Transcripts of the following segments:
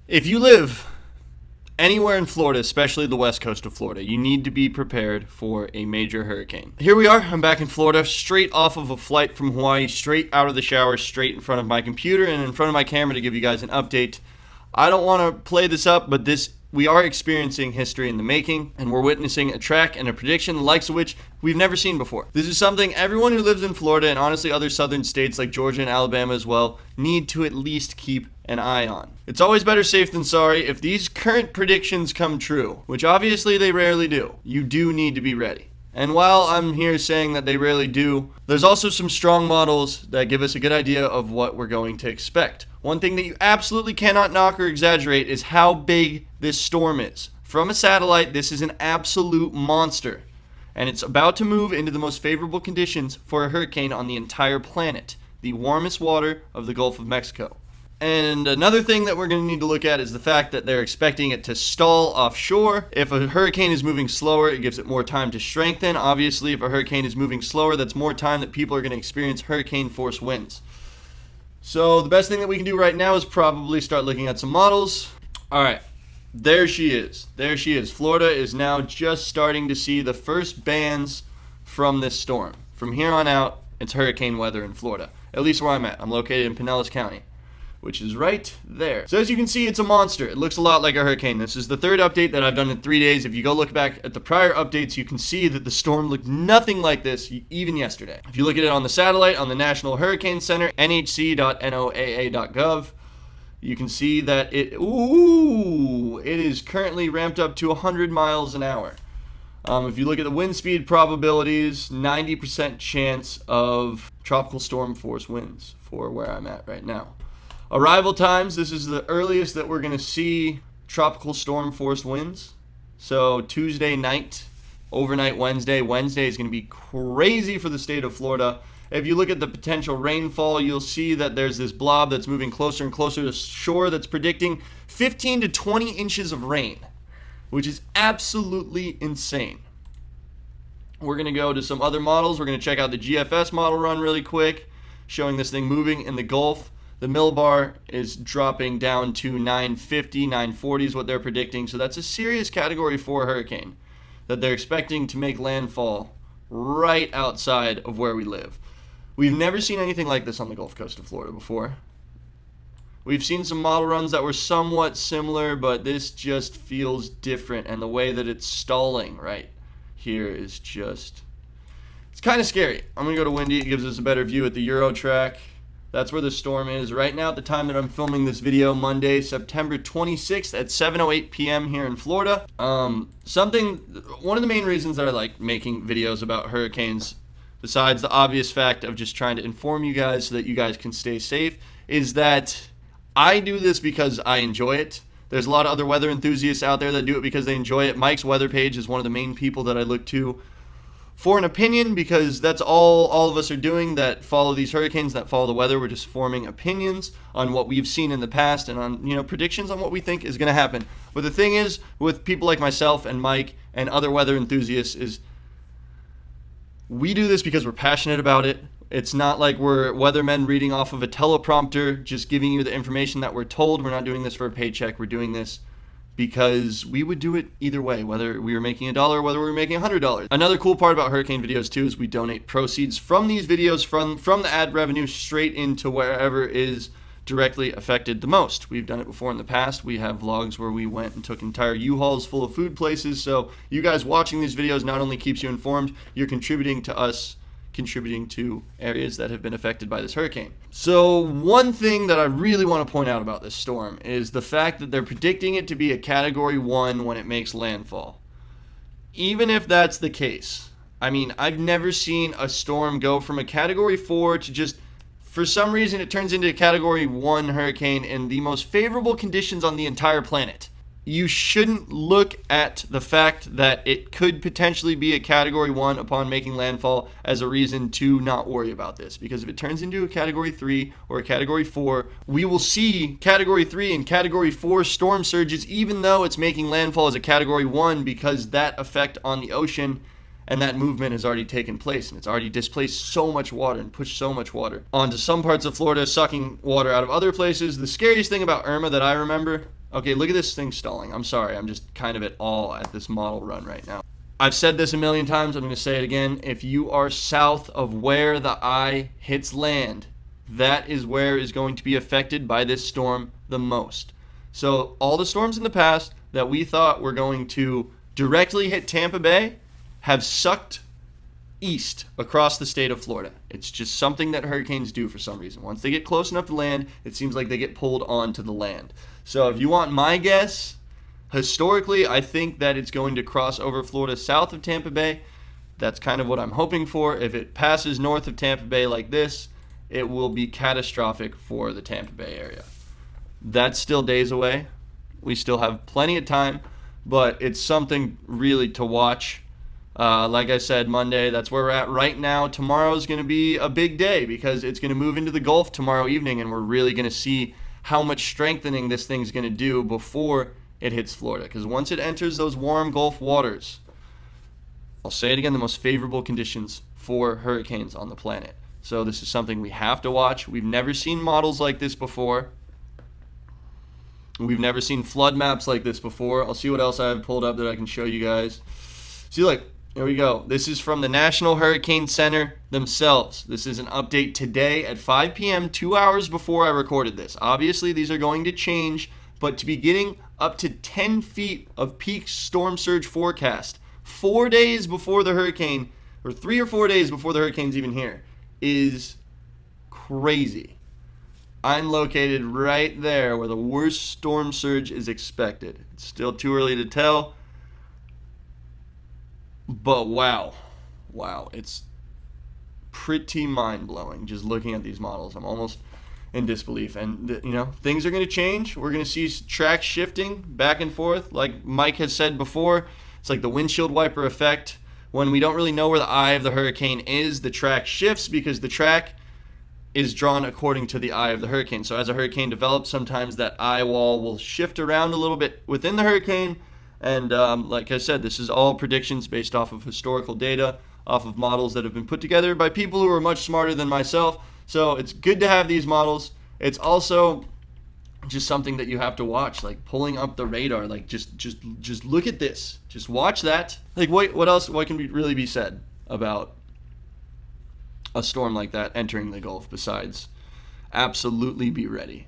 If you live anywhere in Florida, especially the west coast of Florida, you need to be prepared for a major hurricane. Here we are. I'm back in Florida, straight off of a flight from Hawaii, straight out of the shower, straight in front of my computer and in front of my camera to give you guys an update. I don't want to play this up, but we are experiencing history in the making, and we're witnessing a track and a prediction the likes of which we've never seen before. This is something everyone who lives in Florida, and honestly other southern states like Georgia and Alabama as well, need to at least keep an eye on. It's always better safe than sorry. If these current predictions come true, which obviously they rarely do, you do need to be ready. And while I'm here saying that they rarely do, there's also some strong models that give us a good idea of what we're going to expect. One thing that you absolutely cannot knock or exaggerate is how big this storm is. From a satellite, this is an absolute monster. And it's about to move into the most favorable conditions for a hurricane on the entire planet, the warmest water of the Gulf of Mexico. And another thing that we're going to need to look at is the fact that they're expecting it to stall offshore. If a hurricane is moving slower, it gives it more time to strengthen. Obviously, if a hurricane is moving slower, that's more time that people are going to experience hurricane force winds. So the best thing that we can do right now is probably start looking at some models. All right, there she is. There she is. Florida is now just starting to see the first bands from this storm. From here on out, it's hurricane weather in Florida, at least where I'm at. I'm located in Pinellas County, which is right there. So as you can see, it's a monster. It looks a lot like a hurricane. This is the third update that I've done in 3 days. If you go look back at the prior updates, you can see that the storm looked nothing like this even yesterday. If you look at it on the satellite, on the National Hurricane Center, nhc.noaa.gov, you can see that it is currently ramped up to 100 miles an hour. If you look at the wind speed probabilities, 90% chance of tropical storm force winds for where I'm at right now. Arrival times, this is the earliest that we're going to see tropical storm force winds. So Tuesday night, overnight Wednesday. Wednesday is going to be crazy for the state of Florida. If you look at the potential rainfall, you'll see that there's this blob that's moving closer and closer to shore that's predicting 15 to 20 inches of rain, which is absolutely insane. We're going to go to some other models. We're going to check out the GFS model run really quick, showing this thing moving in the Gulf. The millbar is dropping down to 950, 940 is what they're predicting. So that's a serious Category 4 hurricane that they're expecting to make landfall right outside of where we live. We've never seen anything like this on the Gulf Coast of Florida before. We've seen some model runs that were somewhat similar, but this just feels different. And the way that it's stalling right here is just, it's kind of scary. I'm going to go to windy. It gives us a better view at the Euro track. That's where the storm is right now at the time that I'm filming this video, Monday, September 26th at 7:08 p.m. here in Florida. One of the main reasons that I like making videos about hurricanes, besides the obvious fact of just trying to inform you guys so that you guys can stay safe, is that I do this because I enjoy it. There's a lot of other weather enthusiasts out there that do it because they enjoy it. Mike's weather page is one of the main people that I look to for an opinion, because that's all of us are doing that follow these hurricanes, that follow the weather. We're just forming opinions on what we've seen in the past and on, predictions on what we think is going to happen. But the thing is, with people like myself and Mike and other weather enthusiasts, is we do this because we're passionate about it. It's not like we're weathermen reading off of a teleprompter, just giving you the information that we're told. We're not doing this for a paycheck. We're doing this because we would do it either way, whether we were making $1 or whether we were making $100. Another cool part about hurricane videos too is we donate proceeds from these videos, from the ad revenue, straight into wherever is directly affected the most. We've done it before in the past. We have vlogs where we went and took entire U-Hauls full of food places. So you guys watching these videos not only keeps you informed, you're contributing to us, contributing to areas that have been affected by this hurricane. So one thing that I really want to point out about this storm is the fact that they're predicting it to be a Category 1 when it makes landfall. Even if that's the case, I've never seen a storm go from a Category 4 to just, for some reason, it turns into a Category 1 hurricane in the most favorable conditions on the entire planet. You shouldn't look at the fact that it could potentially be a Category 1 upon making landfall as a reason to not worry about this. Because if it turns into a Category 3 or a Category 4, we will see Category 3 and Category 4 storm surges even though it's making landfall as a Category 1, because that effect on the ocean and that movement has already taken place, and it's already displaced so much water and pushed so much water onto some parts of Florida, sucking water out of other places. The scariest thing about Irma that I remember, Okay, look at this thing stalling. I'm sorry, I'm just kind of at awe at this model run right now. I've said this a million times, I'm going to say it again. If you are south of where the eye hits land, that is where is going to be affected by this storm the most. So all the storms in the past that we thought were going to directly hit Tampa Bay have sucked east across the state of Florida. It's just something that hurricanes do for some reason. Once they get close enough to land, it seems like they get pulled onto the land. So if you want my guess, historically, I think that it's going to cross over Florida south of Tampa Bay. That's kind of what I'm hoping for. If it passes north of Tampa Bay like this, it will be catastrophic for the Tampa Bay area. That's still days away. We still have plenty of time, but it's something really to watch. Like I said, Monday, that's where we're at right now. Tomorrow is going to be a big day because it's going to move into the Gulf tomorrow evening, and we're really going to see how much strengthening this thing's going to do before it hits Florida. Because once it enters those warm Gulf waters, I'll say it again, the most favorable conditions for hurricanes on the planet. So this is something we have to watch. We've never seen models like this before. We've never seen flood maps like this before. I'll see what else I have pulled up that I can show you guys. See, look, there we go. This is from the National Hurricane Center themselves. This is an update today at 5 p.m., 2 hours before I recorded this. Obviously, these are going to change, but to be getting up to 10 feet of peak storm surge forecast 4 days before the hurricane, or 3 or 4 days before the hurricane's even here, is crazy. I'm located right there where the worst storm surge is expected. It's still too early to tell, but wow, it's pretty mind-blowing just looking at these models. I'm almost in disbelief, and things are going to change. We're going to see track shifting back and forth, like Mike has said before. It's like the windshield wiper effect. When we don't really know where the eye of the hurricane is, the track shifts because the track is drawn according to the eye of the hurricane. So as a hurricane develops, sometimes that eye wall will shift around a little bit within the hurricane. And like I said, this is all predictions based off of historical data, off of models that have been put together by people who are much smarter than myself. So it's good to have these models. It's also just something that you have to watch, like pulling up the radar. Like just look at this. Just watch that. Like what else? What can really be said about a storm like that entering the Gulf besides absolutely be ready?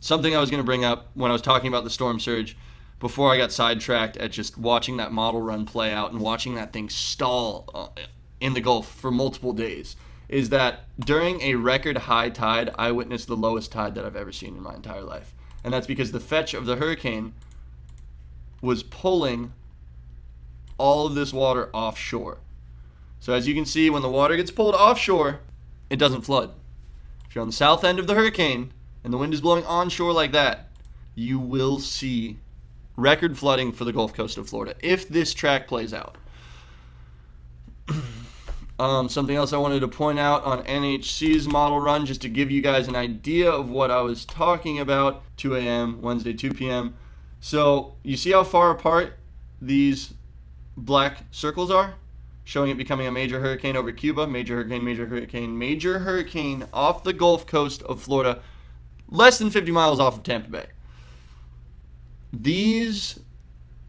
Something I was going to bring up when I was talking about the storm surge before I got sidetracked at just watching that model run play out and watching that thing stall in the Gulf for multiple days is that during a record high tide, I witnessed the lowest tide that I've ever seen in my entire life. And that's because the fetch of the hurricane was pulling all of this water offshore. So as you can see, when the water gets pulled offshore, it doesn't flood. If you're on the south end of the hurricane and the wind is blowing onshore like that, you will see record flooding for the Gulf Coast of Florida if this track plays out. Something else I wanted to point out on NHC's model run, just to give you guys an idea of what I was talking about, 2 a.m., Wednesday, 2 p.m. So you see how far apart these black circles are? Showing it becoming a major hurricane over Cuba, major hurricane off the Gulf Coast of Florida, less than 50 miles off of Tampa Bay. These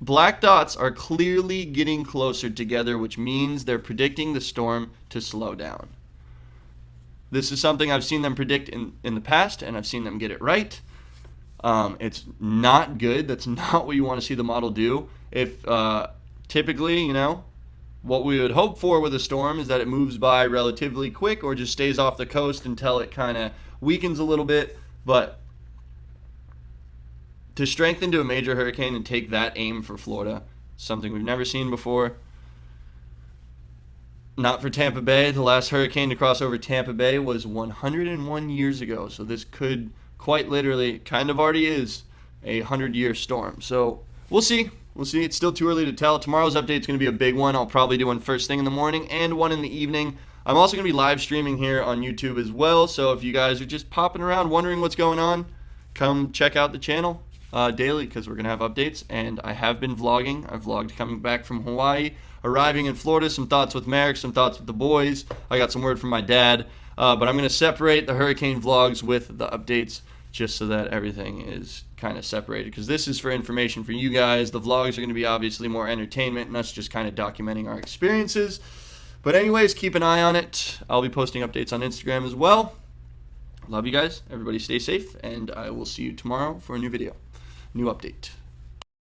black dots are clearly getting closer together, which means they're predicting the storm to slow down. This is something I've seen them predict in the past, and I've seen them get it right. It's not good. That's not what you want to see the model do. If typically, what we would hope for with a storm is that it moves by relatively quick or just stays off the coast until it kind of weakens a little bit. But to strengthen to a major hurricane and take that aim for Florida, something we've never seen before. Not for Tampa Bay. The last hurricane to cross over Tampa Bay was 101 years ago. So this could quite literally, kind of already is, a 100-year storm. So we'll see. It's still too early to tell. Tomorrow's update is going to be a big one. I'll probably do one first thing in the morning and one in the evening. I'm also going to be live streaming here on YouTube as well. So if you guys are just popping around wondering what's going on, come check out the channel daily, because we're going to have updates. And I have been vlogging. I've vlogged coming back from Hawaii, arriving in Florida, some thoughts with Merrick, some thoughts with the boys. I got some word from my dad. But I'm going to separate the hurricane vlogs with the updates just so that everything is kind of separated, because this is for information for you guys. The vlogs are going to be obviously more entertainment and us just kind of documenting our experiences. But anyways, keep an eye on it. I'll be posting updates on Instagram as well. Love you guys. Everybody stay safe, and I will see you tomorrow for a new video, new update.